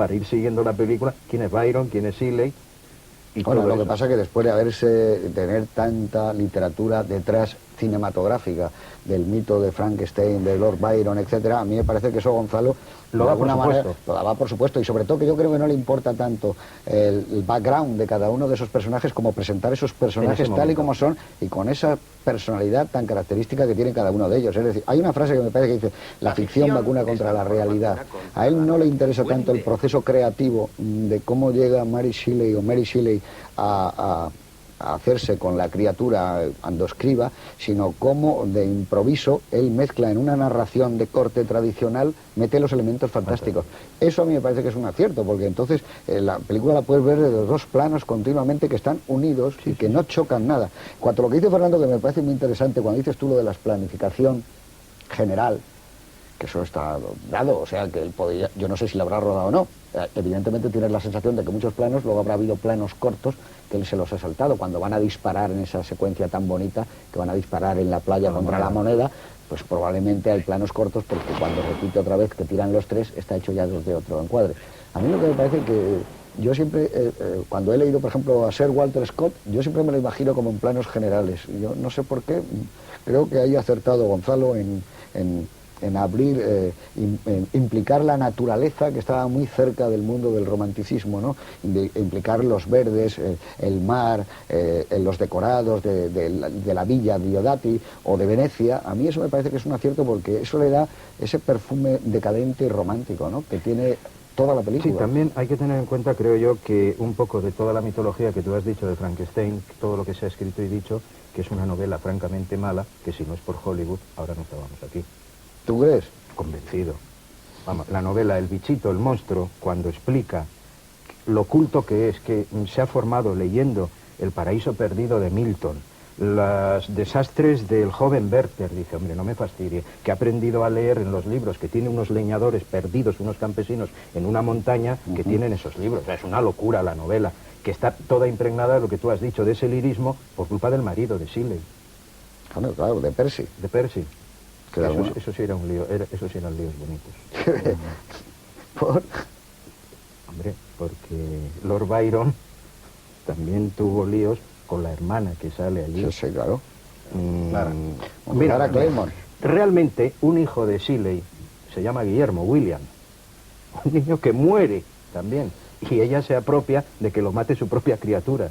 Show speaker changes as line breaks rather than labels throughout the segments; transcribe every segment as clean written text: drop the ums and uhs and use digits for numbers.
para ir siguiendo la película, quién es Byron, quién es Shelley. Y
bueno,
todo
lo que
eso.
pasa es que después de tener tanta literatura detrás cinematográfica del mito de Frankenstein, de Lord Byron, etcétera, a mí me parece que eso Gonzalo
Lo
de
da
alguna
por
manera
supuesto.
lo daba por supuesto, y sobre todo que yo creo que no le importa tanto el background de cada uno de esos personajes como presentar esos personajes tal y
momento.
como son y con esa personalidad tan característica que tiene cada uno de ellos. Es decir, hay una frase que me parece que dice: la ficción vacuna contra la realidad. A él no le interesa tanto el proceso creativo de cómo llega Mary Shelley o Mary Shelley a hacerse con la criatura cuando escriba, sino cómo de improviso él mezcla en una narración de corte tradicional, mete los elementos fantásticos. Eso a mí me parece que es un acierto, porque entonces la película la puedes ver de los dos planos continuamente que están unidos y que no chocan nada. Cuanto a lo que dice Fernando, que me parece muy interesante, cuando dices tú lo de la planificación general, que eso está dado, o sea, que él podría, yo no sé si lo habrá rodado o no. Evidentemente tienes la sensación de que muchos planos, luego habrá habido planos cortos que él se los ha saltado, cuando van a disparar en esa secuencia tan bonita, que van a disparar en la playa contra la moneda, pues probablemente hay planos cortos, porque cuando repite otra vez que tiran los tres, está hecho ya desde otro encuadre. A mí lo que me parece que yo siempre, cuando he leído, por ejemplo, a Sir Walter Scott, yo siempre me lo imagino como en planos generales. Yo no sé por qué, creo que haya acertado Gonzalo en abrir, implicar la naturaleza, que estaba muy cerca del mundo del romanticismo, ¿no? Implicar los verdes, el mar, los decorados de la villa Diodati o de Venecia. A mí eso me parece que es un acierto, porque eso le da ese perfume decadente y romántico, ¿no?, que tiene toda la película.
Sí, también hay que tener en cuenta, creo yo, que un poco de toda la mitología que tú has dicho de Frankenstein, todo lo que se ha escrito y dicho, que es una novela francamente mala, que si no es por Hollywood, ahora no estábamos aquí.
¿Tú crees?
Convencido. Vamos, la novela El bichito, el monstruo, cuando explica lo oculto que es, que se ha formado leyendo El paraíso perdido de Milton, los desastres del joven Werther, dice, hombre, no me fastidie, que ha aprendido a leer en los libros, que tiene unos leñadores perdidos, unos campesinos en una montaña que tienen esos libros. O sea, es una locura la novela, que está toda impregnada de lo que tú has dicho, de ese lirismo, por culpa del marido, de Shelley.
Claro, de Percy.
De Percy.
Claro,
Eso sí era un lío, eso sí eran líos bonitos.
¿Por?
Hombre, porque Lord Byron también tuvo líos con la hermana que sale allí.
Sí, claro.
Clara.
Clara Claymore.
Realmente, un hijo de Shelley se llama Guillermo, William. Un niño que muere también. Y ella se apropia de que lo mate su propia criatura.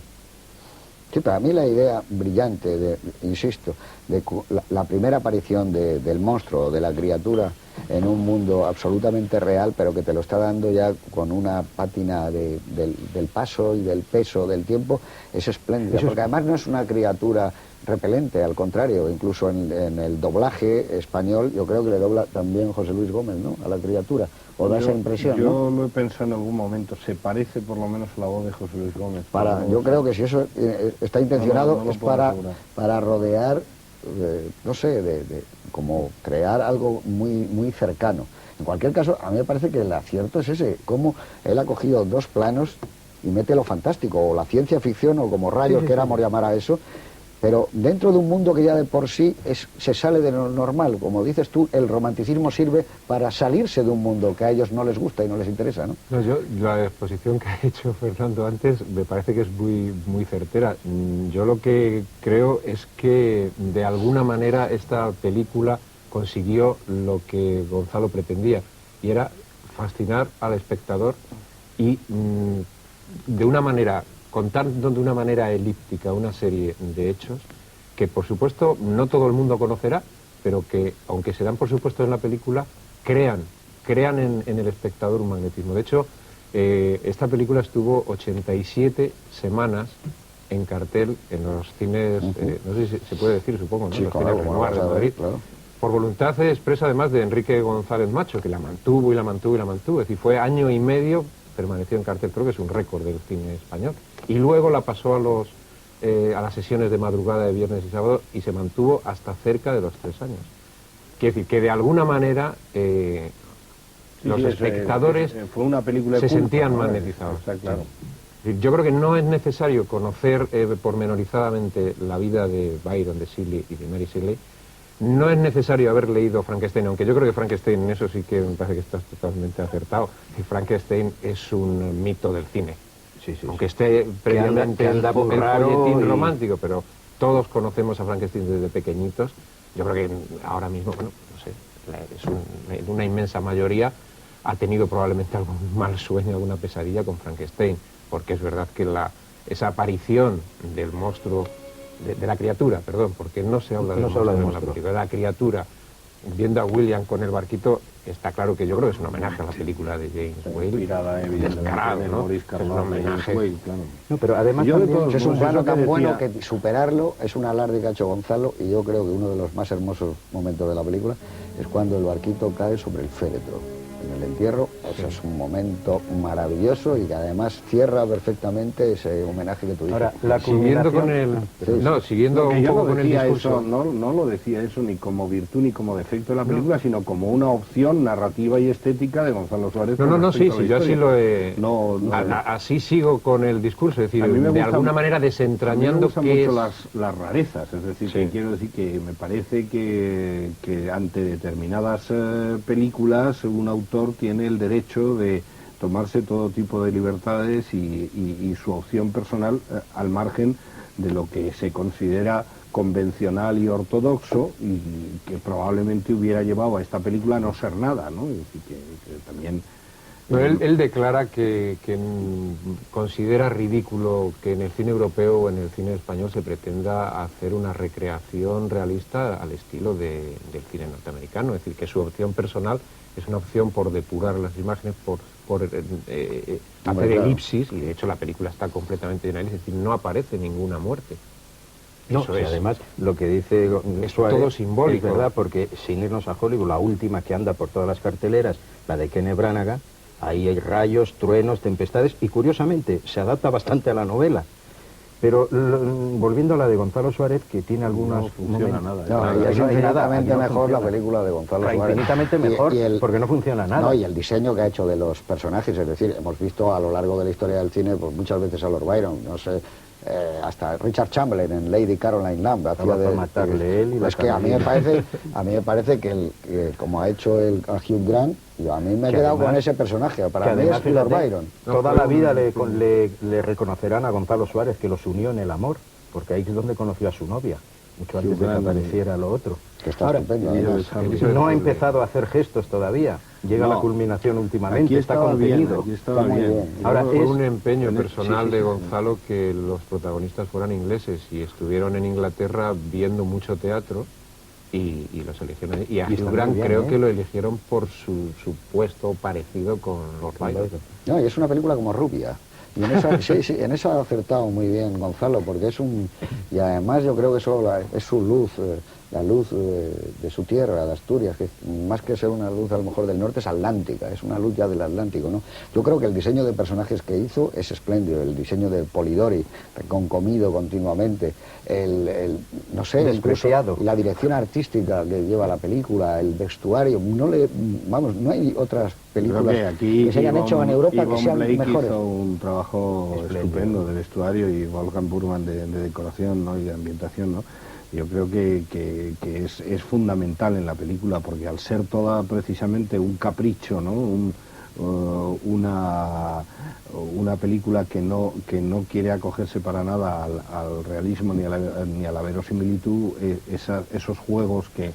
Sí, para mí la idea brillante, insisto, de la primera aparición del monstruo, de la criatura, en un mundo absolutamente real, pero que te lo está dando ya con una pátina del paso y del peso del tiempo, es espléndida, porque además no es una criatura repelente, al contrario, incluso en el doblaje español, yo creo que le dobla también José Luis Gómez, ¿no?, a la criatura, o da esa impresión,
yo
¿no?
lo he pensado en algún momento, se parece por lo menos a la voz de José Luis Gómez.
Yo creo que si eso está intencionado
no lo
es
puedo asegurar.
para rodear, no sé, como crear algo muy cercano. En cualquier caso, a mí me parece que el acierto es ese, cómo él ha cogido dos planos y mete lo fantástico, o la ciencia ficción, o como rayos queramos llamar a eso, pero dentro de un mundo que ya de por sí se sale de lo normal. Como dices tú, el romanticismo sirve para salirse de un mundo que a ellos no les gusta y no les interesa, ¿no?
No, la exposición que ha hecho Fernando antes me parece que es muy certera. Yo lo que creo es que de alguna manera esta película consiguió lo que Gonzalo pretendía, y era fascinar al espectador y de una manera, contando de una manera elíptica una serie de hechos que por supuesto no todo el mundo conocerá, pero que aunque se dan por supuesto en la película, crean en el espectador un magnetismo. De hecho, esta película estuvo 87 semanas en cartel en los cines, no sé si se puede decir, supongo, ¿no?
Sí,
Los
claro,
cines Renoir de Madrid.
Claro.
Por voluntad expresa además de Enrique González Macho, que la mantuvo. Es decir, fue año y medio, permaneció en cartel, creo que es un récord del cine español. Y luego la pasó a las sesiones de madrugada de viernes y sábado y se mantuvo hasta cerca de los 3 años. Quiere decir que de alguna manera los espectadores
fue una película
se
culta,
sentían
¿no?
magnetizados.
Está claro.
Es decir, yo creo que no es necesario conocer pormenorizadamente la vida de Byron, de Shelley y de Mary Shelley no es necesario haber leído Frankenstein, aunque yo creo que Frankenstein, en eso sí que me parece que estás totalmente acertado, que Frankenstein es un mito del cine.
Sí, sí,
Aunque esté previamente
que anda muy
el
raro
folletín
y
romántico, pero todos conocemos a Frankenstein desde pequeñitos. Yo creo que ahora mismo, bueno, no sé, en una inmensa mayoría ha tenido probablemente algún mal sueño, alguna pesadilla con Frankenstein, porque es verdad que esa aparición del monstruo, de la criatura, perdón, porque no se habla del monstruo en la película, de la criatura, viendo a William con el barquito, está claro que yo creo que es un homenaje a la película de James Whale.
Inspirada, evidentemente,
¿no?
Maurice
Es un
Carnot,
homenaje.
Whale, claro.
No, pero además
Yo de
también
todos
Es un
modos,
plano
eso que
tan bueno
decía-
que superarlo es un alarde que ha hecho Gonzalo, y yo creo que uno de los más hermosos momentos de la película es cuando el barquito cae sobre el féretro en el entierro. Eso es un momento maravilloso y que además cierra perfectamente ese homenaje que tú dices.
Ahora, la
Siguiendo con el...
culminación-
No, siguiendo
No, que
un
yo
poco
no
con el
decía
discurso...
eso, no lo decía eso ni como virtud ni como defecto de la película, sino como una opción narrativa y estética de Gonzalo Suárez.
No, sí,
respecto a la
sí, yo así
historia.
lo he...
No,
así sigo con el discurso, es decir,
A mí me
de
gusta-
alguna manera
A mí me
desentrañando
gustan
qué
mucho
es...
las rarezas, es decir,
Sí.
que quiero decir que me parece que ante determinadas películas un autor tiene el derecho de tomarse todo tipo de libertades y su opción personal al margen de lo que se considera convencional y ortodoxo, y que probablemente hubiera llevado a esta película a no ser nada, ¿no? Es decir, que también...
No, él declara que considera ridículo que en el cine europeo o en el cine español se pretenda hacer una recreación realista al estilo del cine norteamericano, es decir, que su opción personal es una opción por depurar las imágenes, por hacer
claro.
elipsis, y de hecho la película está completamente llena de elipsis, es decir, no aparece ninguna muerte.
No,
Eso
y
es.
además lo que dice
Es
Suárez
todo simbólico.
es verdad, porque sin irnos a Hollywood, la última que anda por todas las carteleras, la de Kenneth Branagh, ahí hay rayos, truenos, tempestades, y curiosamente se adapta bastante a la novela. Pero volviendo a la de Gonzalo Suárez, que tiene algunos...
No funciona
momentos-
nada,
No, y es
no hay nada,
infinitamente
aquí no
mejor la
funciona.
película de Gonzalo
Pero
Suárez.
infinitamente mejor, porque no funciona nada.
No, y el diseño que ha hecho de los personajes, es decir, hemos visto a lo largo de la historia del cine pues, muchas veces a Lord Byron, no sé, hasta Richard Chamberlain en Lady Caroline Lamb hacía
para matarle él y la
pues que a mí me parece que como ha hecho a Hugh Grant, a mí me he
Que
quedado
además-
con ese personaje, para
que
mí
además,
es Lord
fíjate,
Byron.
Toda la vida le reconocerán a Gonzalo Suárez que los unió en el amor, porque ahí es donde conoció a su novia, mucho antes de que apareciera lo otro.
Que está
Ahora,
estupendo,
y
además.
no ha empezado a hacer gestos todavía, llega a la
No.
culminación últimamente,
Aquí
está
estaba bien,
contenido.
aquí estaba
Está muy
bien.
bien.
Ahora,
Fue
es-
un empeño personal
sí, sí,
de
sí.
Gonzalo que los protagonistas fueran ingleses y estuvieron en Inglaterra viendo mucho teatro y los eligieron. Y a
Y está
Hugh
muy
Grant
bien,
creo
¿eh?
que lo eligieron por su supuesto parecido con Lord Byron.
No, y es una película como rubia. Y en eso, sí, en eso ha acertado muy bien Gonzalo, porque es un... Y además yo creo que eso es su luz, la luz de su tierra, de Asturias, que más que ser una luz a lo mejor del norte es atlántica, es una luz ya del Atlántico, ¿no? Yo creo que el diseño de personajes que hizo es espléndido, el diseño de Polidori, concomido continuamente, no sé, incluso
Despreciado.
la dirección artística que lleva la película, el vestuario, no hay otras películas
Creo que aquí
que se hayan hecho en Europa que
Yvonne
sean
Blake
mejores.
hizo un trabajo
Espléndido.
estupendo de vestuario, y Wolfgang Burman de decoración, ¿no? Y de ambientación, ¿no? Yo creo que es fundamental en la película, porque al ser toda precisamente un capricho, ¿no? Una película que no quiere acogerse para nada al realismo ni a la verosimilitud, esos juegos que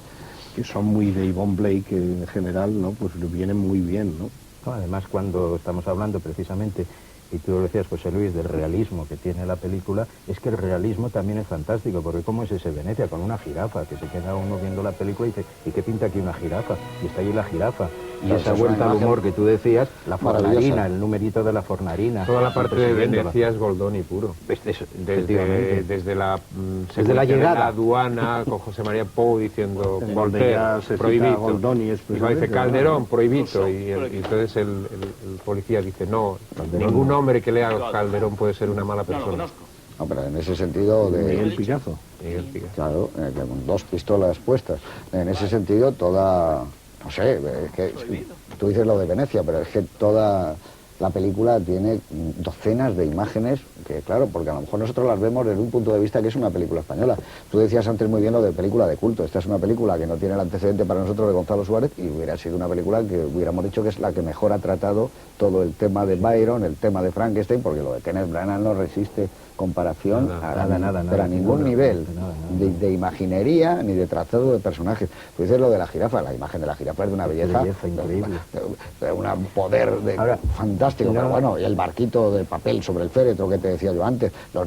son muy de Yvonne Blake en general, ¿no? Pues le vienen muy bien, ¿no?
No, además, cuando estamos hablando precisamente, y tú lo decías, José Luis, del realismo que tiene la película, es que el realismo también es fantástico, porque ¿cómo es ese Venecia? Con una jirafa, que se queda uno viendo la película y dice, ¿y qué pinta aquí una jirafa? Y está allí la jirafa. Y
Claro,
esa
es una
vuelta al
imagen
humor que tú decías, la
maravillosa.
fornarina, el numerito de la fornarina.
Toda la parte de
persiguiéndola.
Venecia es Goldoni puro.
Efectivamente.
Desde la
Desde la
secuencia de
llegada.
la aduana con José María Pou diciendo
Donde
Voltaire,
ya se cita
prohibido.
Goldoni
Y va,
expresamente,
dice Calderón,
¿no?
prohibido. Y entonces el policía dice, no, ningún hombre que lea Calderón puede ser una mala persona.
No, pero en ese sentido
Miguel Picasso.
Miguel Picasso.
claro, con dos pistolas puestas. En ese sentido, toda, no sé, es que tú dices lo de Venecia, pero es que toda La película tiene docenas de imágenes que, claro, porque a lo mejor nosotros las vemos desde un punto de vista que es una película española. Tú decías antes muy bien lo de película de culto. Esta es una película que no tiene el antecedente para nosotros de Gonzalo Suárez y hubiera sido una película que hubiéramos dicho que es la que mejor ha tratado todo el tema de Byron, el tema de Frankenstein, porque lo de Kenneth Branagh no resiste comparación pero a ningún nivel de imaginería ni de trazado de personajes. Tú dices lo de la jirafa, la imagen de la jirafa es de una belleza
increíble,
de un poder fantástico, pero bueno, y el barquito de papel sobre el féretro que te decía yo antes, los